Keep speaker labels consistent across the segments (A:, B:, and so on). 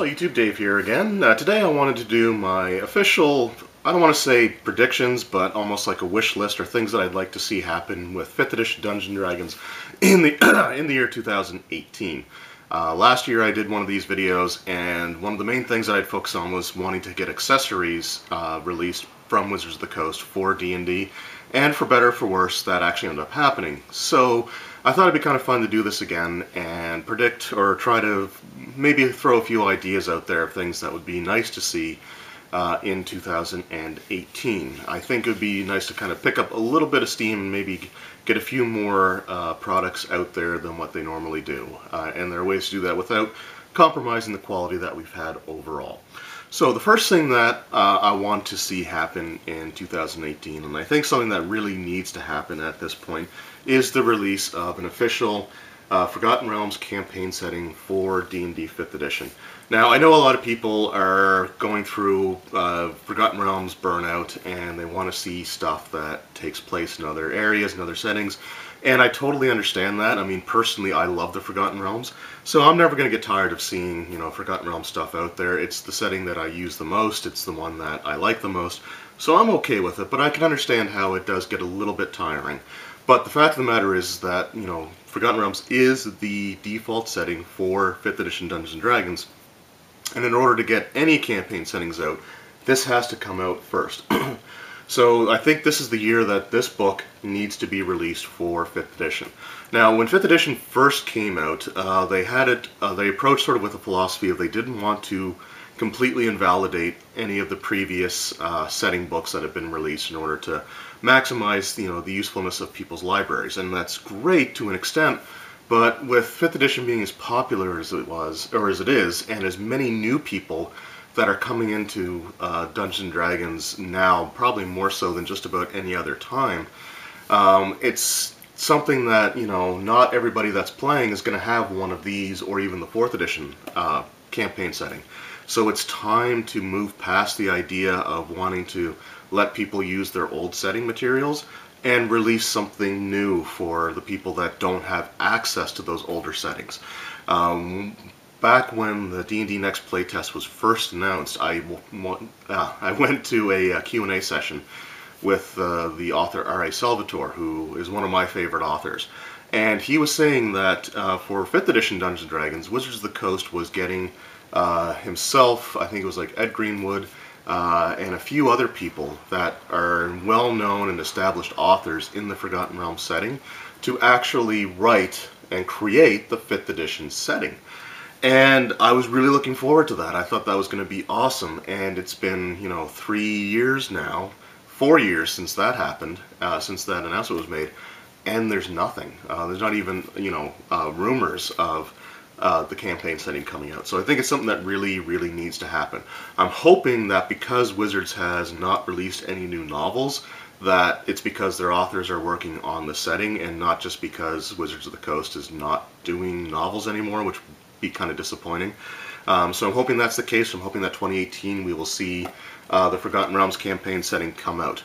A: YouTube, Dave here again. Today I wanted to do my official, I don't want to say predictions, but almost like a wish list or things that I'd like to see happen with 5th edition Dungeons & Dragons in the in the year 2018. Last year I did one of these videos, and one of the main things that I'd focus on was wanting to get accessories released from Wizards of the Coast for D&D, and for better or for worse, that actually ended up happening. So I thought it'd be kind of fun to do this again and predict or try to maybe throw a few ideas out there of things that would be nice to see in 2018. I think it would be nice to kind of pick up a little bit of steam and maybe get a few more products out there than what they normally do. And there are ways to do that without compromising the quality that we've had overall. So the first thing that I want to see happen in 2018, and I think something that really needs to happen at this point, is the release of an official Forgotten Realms campaign setting for D&D 5th edition. Now, I know a lot of people are going through Forgotten Realms burnout, and they want to see stuff that takes place in other areas and other settings, and I totally understand that. I mean, personally, I love the Forgotten Realms, so I'm never going to get tired of seeing, Forgotten Realms stuff out there. It's the setting that I use the most, it's the one that I like the most, so I'm okay with it, but I can understand how it does get a little bit tiring. But the fact of the matter is that, Forgotten Realms is the default setting for 5th edition Dungeons & Dragons, and in order to get any campaign settings out, this has to come out first. So I think this is the year that this book needs to be released for 5th edition. Now, when 5th edition first came out, they approached sort of with a philosophy of they didn't want to completely invalidate any of the previous setting books that have been released in order to maximize, the usefulness of people's libraries, and that's great to an extent. But with 5th edition being as popular as it was, or as it is, and as many new people that are coming into Dungeons & Dragons now, probably more so than just about any other time, it's something that, not everybody that's playing is going to have one of these, or even the 4th edition campaign setting. So it's time to move past the idea of wanting to let people use their old setting materials and release something new for the people that don't have access to those older settings. Back when the D&D Next playtest was first announced, I went to a Q&A session with the author R.A. Salvatore, who is one of my favorite authors. And he was saying that for 5th edition Dungeons & Dragons, Wizards of the Coast was getting himself, I think it was like Ed Greenwood, and a few other people that are well-known and established authors in the Forgotten Realms setting to actually write and create the 5th edition setting. And I was really looking forward to that. I thought that was going to be awesome, and it's been, 3 years now, 4 years since that happened, since that announcement was made, and there's nothing. There's not even, rumors of the campaign setting coming out. So I think it's something that really, really needs to happen. I'm hoping that because Wizards has not released any new novels, that it's because their authors are working on the setting and not just because Wizards of the Coast is not doing novels anymore, which would be kind of disappointing. So I'm hoping that's the case. I'm hoping that 2018 we will see the Forgotten Realms campaign setting come out.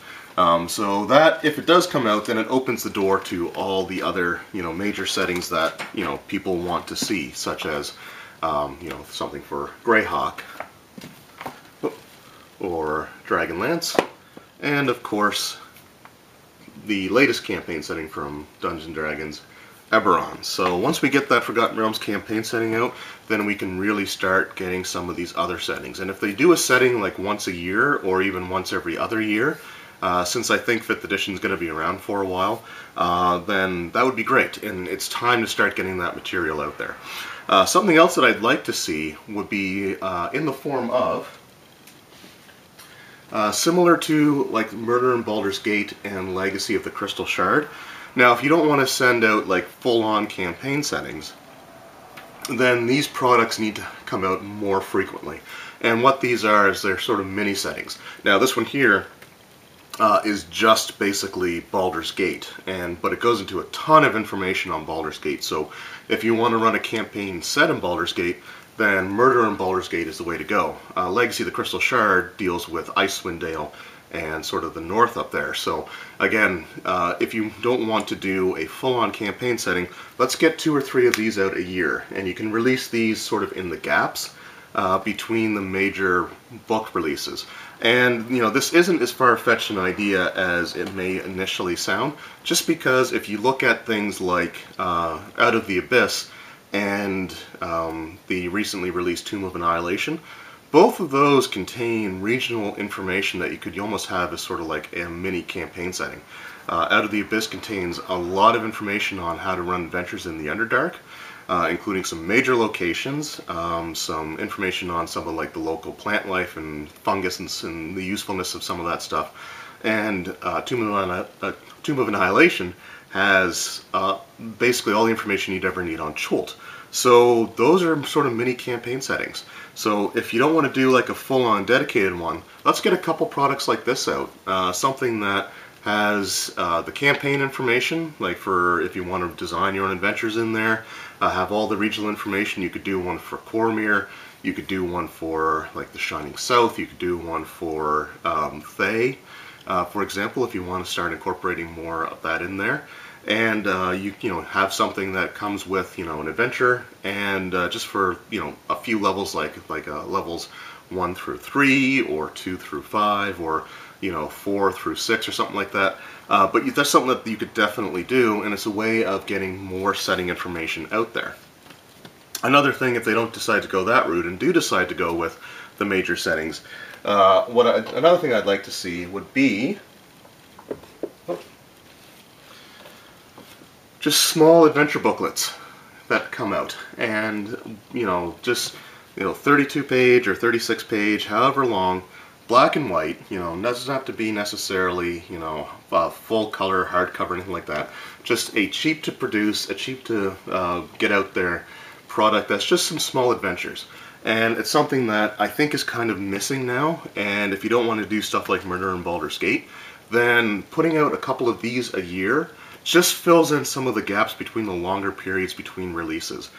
A: So that, if it does come out, then it opens the door to all the other, major settings that, people want to see, such as, something for Greyhawk, or Dragonlance, and of course, the latest campaign setting from Dungeons & Dragons, Eberron. So once we get that Forgotten Realms campaign setting out, then we can really start getting some of these other settings. And if they do a setting like once a year, or even once every other year, since I think 5th edition is going to be around for a while, then that would be great, and it's time to start getting that material out there. Something else that I'd like to see would be in the form of, similar to like Murder in Baldur's Gate and Legacy of the Crystal Shard. Now, if you don't want to send out like full-on campaign settings, then these products need to come out more frequently. And what these are is they're sort of mini settings. Now, this one here is just basically Baldur's Gate, but it goes into a ton of information on Baldur's Gate. So if you want to run a campaign set in Baldur's Gate, then Murder in Baldur's Gate is the way to go. Legacy of the Crystal Shard deals with Icewind Dale and sort of the north up there. So again, if you don't want to do a full-on campaign setting, let's get 2 or 3 of these out a year, and you can release these sort of in the gaps between the major book releases. And this isn't as far-fetched an idea as it may initially sound, just because if you look at things like Out of the Abyss and the recently released Tomb of Annihilation, both of those contain regional information that you could almost have as sort of like a mini campaign setting. Out of the Abyss contains a lot of information on how to run adventures in the Underdark, including some major locations, some information on some of like the local plant life and fungus and the usefulness of some of that stuff. And Tomb of Annihilation has basically all the information you'd ever need on Chult. So those are sort of mini campaign settings. So if you don't want to do like a full-on dedicated one, let's get a couple products like this out. Something that has the campaign information, like for if you want to design your own adventures in there, have all the regional information. You could do one for Cormyr, you could do one for like the Shining South, you could do one for Thay, for example, if you want to start incorporating more of that in there. And you have something that comes with an adventure, and just for a few levels, like levels 1 through 3 or 2 through 5 or 4 through 6 or something like that. But that's something that you could definitely do, and it's a way of getting more setting information out there. Another thing, if they don't decide to go that route and do decide to go with the major settings, another thing I'd like to see would be just small adventure booklets that come out, and just 32 page or 36 page, however long, black and white. Doesn't have to be necessarily full color hardcover, anything like that. Just a cheap to produce, a cheap to get out there product that's just some small adventures. And it's something that I think is kind of missing now. And if you don't want to do stuff like Murder in Baldur's Gate, then putting out a couple of these a year just fills in some of the gaps between the longer periods between releases.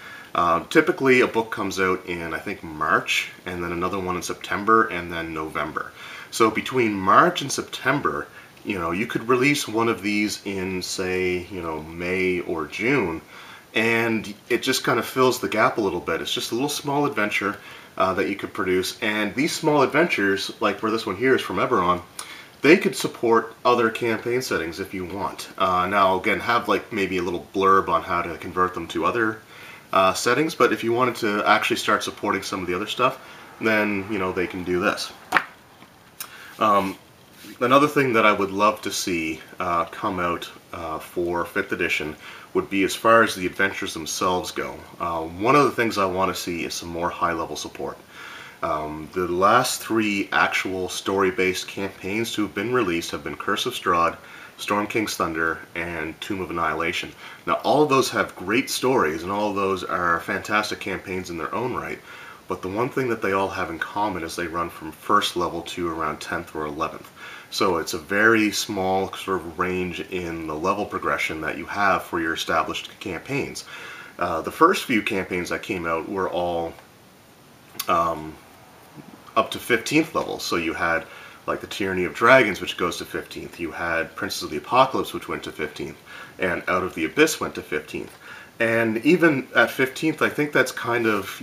A: Typically a book comes out in, I think, March, and then another one in September, and then November. So between March and September, you could release one of these in, say, May or June, and it just kind of fills the gap a little bit. It's just a little small adventure that you could produce, and these small adventures, like where this one here is from Eberron, they could support other campaign settings if you want. Now, again, have like maybe a little blurb on how to convert them to other settings, but if you wanted to actually start supporting some of the other stuff, then they can do this. Another thing that I would love to see come out for 5th edition would be, as far as the adventures themselves go, one of the things I want to see is some more high-level support. The last 3 actual story-based campaigns to have been released have been Curse of Strahd, Storm King's Thunder, and Tomb of Annihilation. Now, all of those have great stories, and all of those are fantastic campaigns in their own right, but the one thing that they all have in common is they run from 1st level to around 10th or 11th. So it's a very small sort of range in the level progression that you have for your established campaigns. The first few campaigns that came out were all up to 15th level. So you had like the Tyranny of Dragons, which goes to 15th. You had Princes of the Apocalypse, which went to 15th. And Out of the Abyss went to 15th. And even at 15th, I think that's kind of,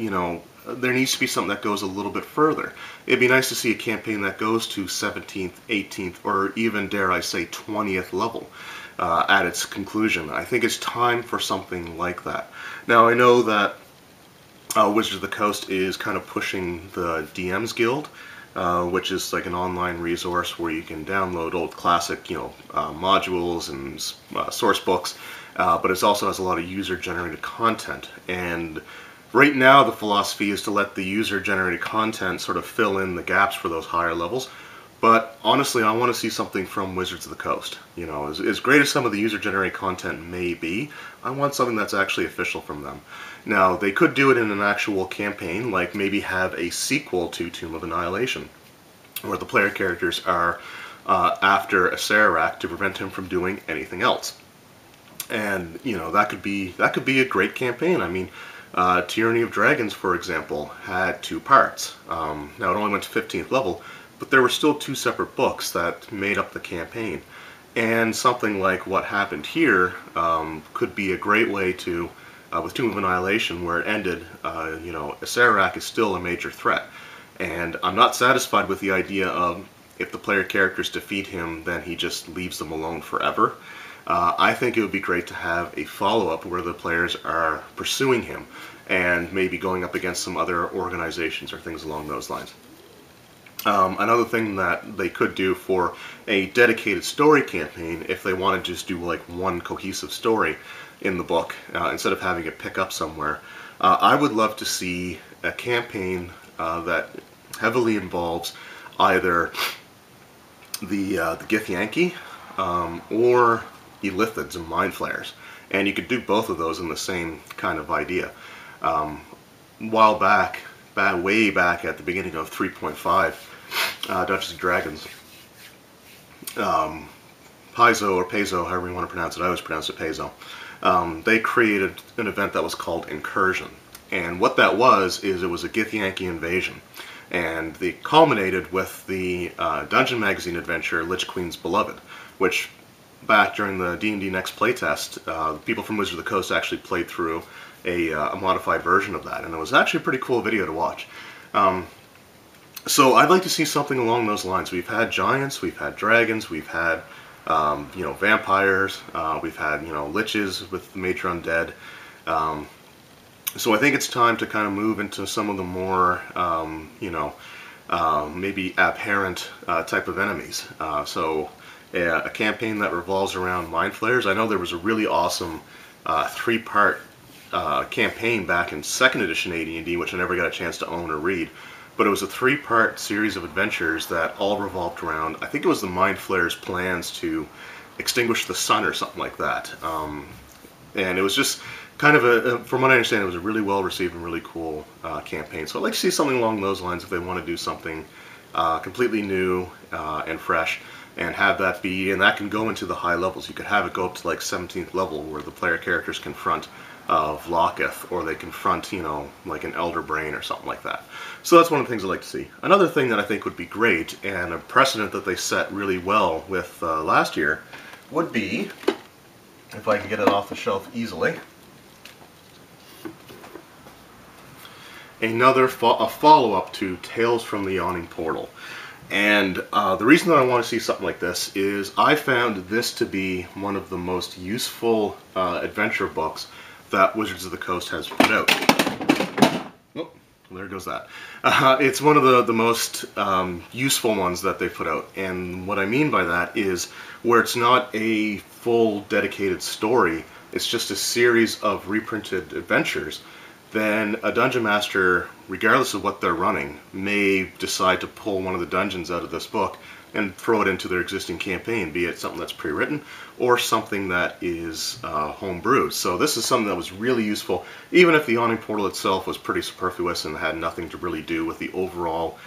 A: there needs to be something that goes a little bit further. It'd be nice to see a campaign that goes to 17th, 18th, or even, dare I say, 20th level at its conclusion. I think it's time for something like that. Now, I know that Wizards of the Coast is kind of pushing the DM's Guild, which is like an online resource where you can download old classic, modules and source books, but it also has a lot of user-generated content. And right now the philosophy is to let the user-generated content sort of fill in the gaps for those higher levels. But honestly, I want to see something from Wizards of the Coast. As great as some of the user-generated content may be, I want something that's actually official from them. Now, they could do it in an actual campaign, like maybe have a sequel to Tomb of Annihilation, where the player characters are after Acererak to prevent him from doing anything else. And that could be a great campaign. I mean, Tyranny of Dragons, for example, had 2 parts. Now it only went to 15th level, but there were still 2 separate books that made up the campaign. And something like what happened here could be a great way to with Tomb of Annihilation, where it ended, you know, Acererak is still a major threat. And I'm not satisfied with the idea of if the player characters defeat him, then he just leaves them alone forever. I think it would be great to have a follow-up where the players are pursuing him and maybe going up against some other organizations or things along those lines. Another thing that they could do for a dedicated story campaign, if they want to just do like one cohesive story in the book, instead of having it pick up somewhere, I would love to see a campaign that heavily involves either the Githyanki or Illithids and Mind Flayers. And you could do both of those in the same kind of idea. A while back, way back at the beginning of 3.5, Dungeons & Dragons, Paizo or Paizo, however you want to pronounce it, I always pronounce it Paizo, they created an event that was called Incursion. And what that was is it was a Githyanki invasion. And they culminated with the Dungeon Magazine adventure Lich Queen's Beloved, which back during the D&D Next playtest, people from Wizards of the Coast actually played through a modified version of that, and it was actually a pretty cool video to watch. So I'd like to see something along those lines. We've had giants, we've had dragons, we've had you know, vampires, we've had, you know, liches with the major undead. So I think it's time to kind of move into some of the more you know, maybe abhorrent type of enemies. So a campaign that revolves around Mind Flayers. I know there was a really awesome 3-part campaign back in 2nd edition AD&D, which I never got a chance to own or read, but it was a 3-part series of adventures that all revolved around, I think it was the Mind Flayers' plans to extinguish the sun or something like that. And it was just kind of from what I understand, it was a really well received and really cool campaign. So I'd like to see something along those lines if they want to do something completely new and fresh, and have that be, and that can go into the high levels. You could have it go up to like 17th level, where the player characters confront Vlokith, or they confront, you know, like an Elder Brain or something like that. So that's one of the things I'd like to see. Another thing that I think would be great, and a precedent that they set really well with last year, would be, if I can get it off the shelf easily, a follow-up to Tales from the Yawning Portal. And the reason that I want to see something like this is I found this to be one of the most useful adventure books that Wizards of the Coast has put out. Oh, there goes that. It's one of the most useful ones that they've put out. And what I mean by that is where it's not a full dedicated story, it's just a series of reprinted adventures. Then a dungeon master, regardless of what they're running, may decide to pull one of the dungeons out of this book and throw it into their existing campaign, be it something that's pre-written or something that is home-brewed. So this is something that was really useful, even if the Yawning Portal itself was pretty superfluous and had nothing to really do with the overall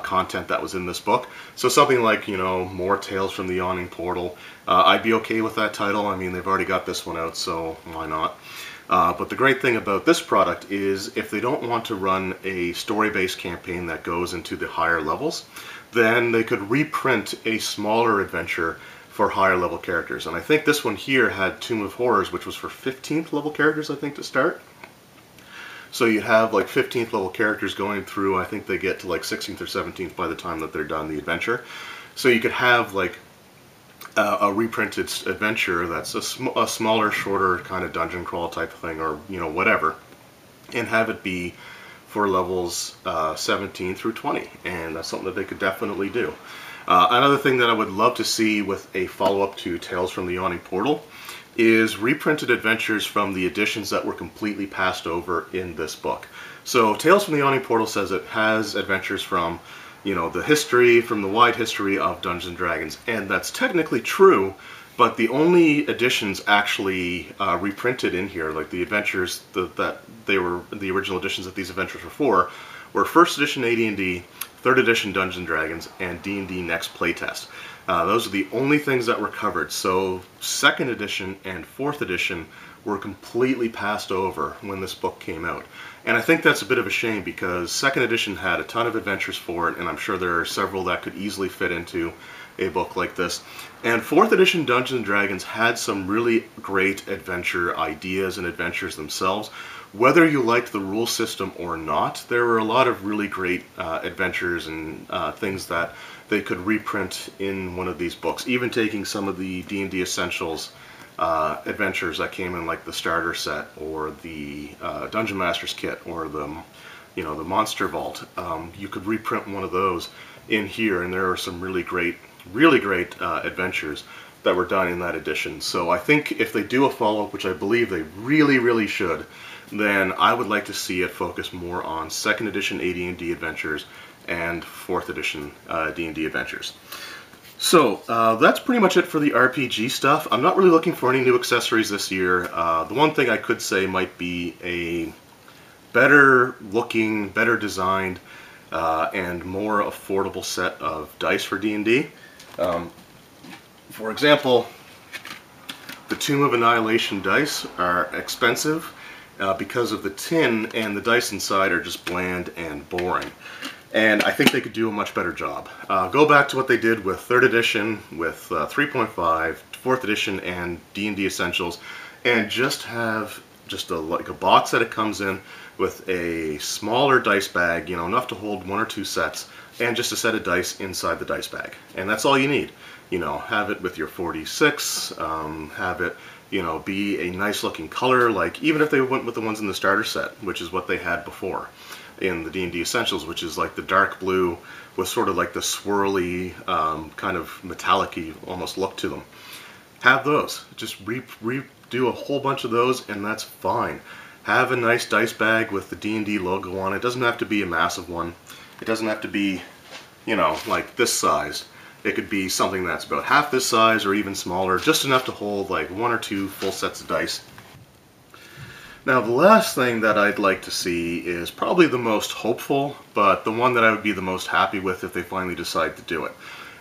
A: content that was in this book. So something like, you know, more Tales from the Yawning Portal, I'd be okay with that title. I mean, they've already got this one out, so why not? But the great thing about this product is if they don't want to run a story-based campaign that goes into the higher levels, then they could reprint a smaller adventure for higher level characters. And I think this one here had Tomb of Horrors, which was for 15th level characters, I think, to start. So you have like 15th level characters going through, I think they get to like 16th or 17th by the time that they're done the adventure. So you could have like a reprinted adventure that's a smaller, shorter kind of dungeon crawl type of thing, or, you know, whatever, and have it be for levels 17 through 20, and that's something that they could definitely do. Another thing that I would love to see with a follow-up to Tales from the Yawning Portal is reprinted adventures from the editions that were completely passed over in this book. So Tales from the Yawning Portal says it has adventures from, you know, the history, from the wide history of Dungeons & Dragons, and that's technically true, but the only editions actually reprinted in here, like the adventures that they were, the original editions that these adventures were for, were 1st edition AD&D, 3rd edition Dungeons & Dragons, and D&D Next playtest. Those are the only things that were covered, so 2nd edition and 4th edition were completely passed over when this book came out. And I think that's a bit of a shame, because 2nd edition had a ton of adventures for it, and I'm sure there are several that could easily fit into a book like this. And 4th edition Dungeons & Dragons had some really great adventure ideas and adventures themselves. Whether you liked the rule system or not, there were a lot of really great adventures and things that they could reprint in one of these books, even taking some of the D&D Essentials adventures that came in, like the starter set or the Dungeon Master's kit or the the Monster Vault. You could reprint one of those in here, and there are some really great adventures that were done in that edition. So I think if they do a follow-up, which I believe they really should, then I would like to see it focus more on 2nd edition AD&D adventures and 4th edition D&D adventures. So that's pretty much it for the RPG stuff. I'm not really looking for any new accessories this year. The one thing I could say might be a better looking, better designed, and more affordable set of dice for D&D. For example, the Tomb of Annihilation dice are expensive because of the tin, and the dice inside are just bland and boring. And I think they could do a much better job. Go back to what they did with 3rd edition, with 3.5, 4th edition, and D&D Essentials, and just have like a box that it comes in with a smaller dice bag, enough to hold 1 or 2 sets, and just a set of dice inside the dice bag. And that's all you need. Have it with your 46, have it, be a nice looking color, like even if they went with the ones in the starter set, which is what they had before in the D&D Essentials, which is like the dark blue with sort of like the swirly, kind of metallic-y almost look to them. Have those. Just redo a whole bunch of those, and that's fine. Have a nice dice bag with the D&D logo on it. It doesn't have to be a massive one. It doesn't have to be, like this size. It could be something that's about half this size or even smaller, just enough to hold like 1 or 2 full sets of dice. Now, the last thing that I'd like to see is probably the most hopeful, but the one that I would be the most happy with if they finally decide to do it.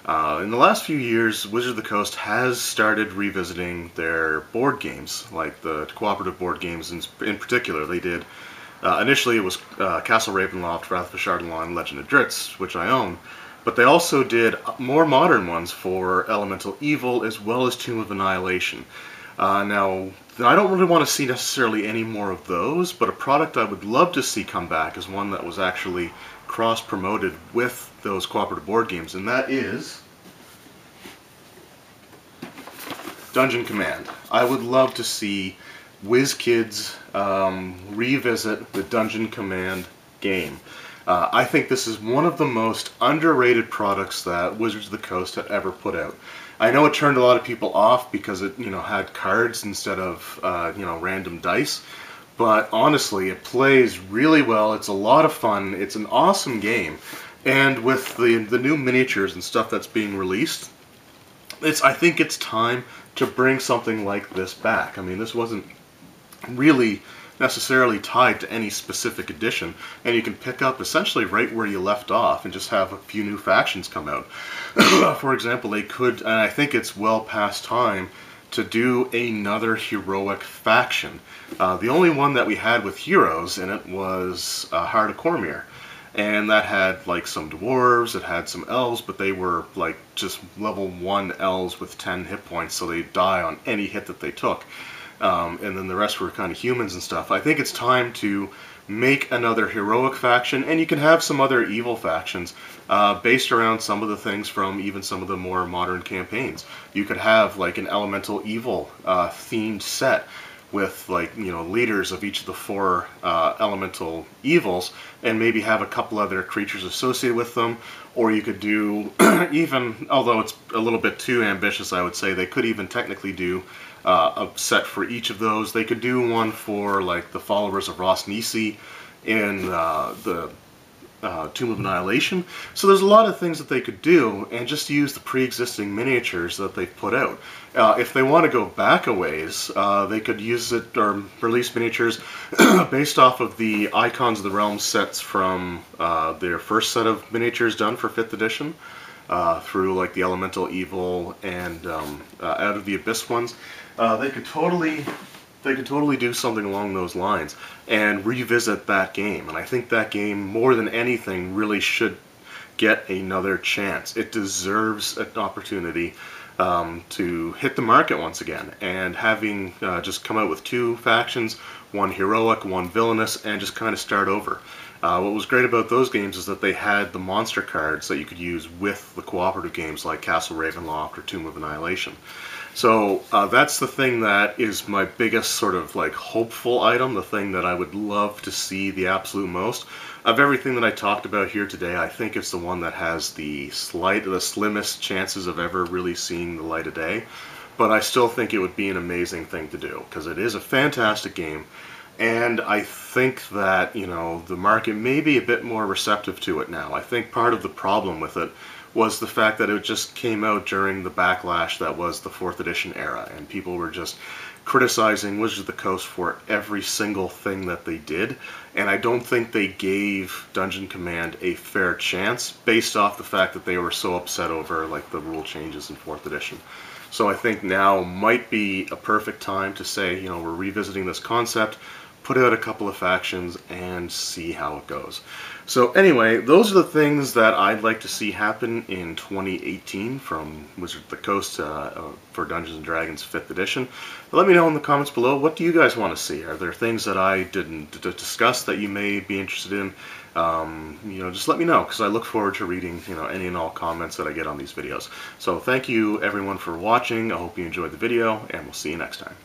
A: In the last few years, Wizards of the Coast has started revisiting their board games, like the cooperative board games in particular. They did, initially it was Castle Ravenloft, Wrath of Ashardalon, and Legend of Dritz, which I own, but they also did more modern ones for Elemental Evil as well as Tomb of Annihilation. Now, I don't really want to see necessarily any more of those, but a product I would love to see come back is one that was actually cross-promoted with those cooperative board games, and that is Dungeon Command. I would love to see WizKids revisit the Dungeon Command game. I think this is one of the most underrated products that Wizards of the Coast have ever put out. I know it turned a lot of people off because it, had cards instead of, random dice. But honestly, it plays really well. It's a lot of fun. It's an awesome game. And with the new miniatures and stuff that's being released, I think it's time to bring something like this back. I mean, this wasn't really necessarily tied to any specific edition, and you can pick up essentially right where you left off and just have a few new factions come out. For example, they could, and I think it's well past time, to do another heroic faction. The only one that we had with heroes in it was Heart of Cormyr, and that had like some dwarves, it had some elves, but they were like just level 1 elves with 10 hit points, so they'd die on any hit that they took. And then the rest were kind of humans and stuff. I think it's time to make another heroic faction, and you can have some other evil factions based around some of the things from even some of the more modern campaigns. You could have like an elemental evil themed set with like, leaders of each of the 4 elemental evils, and maybe have a couple other creatures associated with them. Or you could do, even, although it's a little bit too ambitious, I would say, they could even technically do a set for each of those. They could do one for like the followers of Ross Nisi in the Tomb of Annihilation. So there's a lot of things that they could do, and just use the pre-existing miniatures that they've put out. If they want to go back a ways, they could use it or release miniatures based off of the Icons of the Realm sets from their first set of miniatures done for 5th edition, through like the Elemental Evil and Out of the Abyss ones. They could totally do something along those lines and revisit that game. And I think that game, more than anything, really should get another chance. It deserves an opportunity to hit the market once again. And having just come out with 2 factions, one heroic, one villainous, and just kind of start over. What was great about those games is that they had the monster cards that you could use with the cooperative games like Castle Ravenloft or Tomb of Annihilation. So that's the thing that is my biggest sort of like hopeful item, the thing that I would love to see the absolute most. Of everything that I talked about here today, I think it's the one that has the slimmest chances of ever really seeing the light of day. But I still think it would be an amazing thing to do, because it is a fantastic game. And I think that, you know, the market may be a bit more receptive to it now. I think part of the problem with it was the fact that it just came out during the backlash that was the 4th edition era, and people were just criticizing Wizards of the Coast for every single thing that they did, and I don't think they gave Dungeon Command a fair chance based off the fact that they were so upset over like the rule changes in 4th edition. So I think now might be a perfect time to say, you know, we're revisiting this concept, put out a couple of factions, and see how it goes. So anyway, those are the things that I'd like to see happen in 2018 from Wizards of the Coast for Dungeons & Dragons 5th edition. Let me know in the comments below, what do you guys want to see? Are there things that I didn't discuss that you may be interested in? You know, just let me know, because I look forward to reading, you know, any and all comments that I get on these videos. So thank you everyone for watching. I hope you enjoyed the video, and we'll see you next time.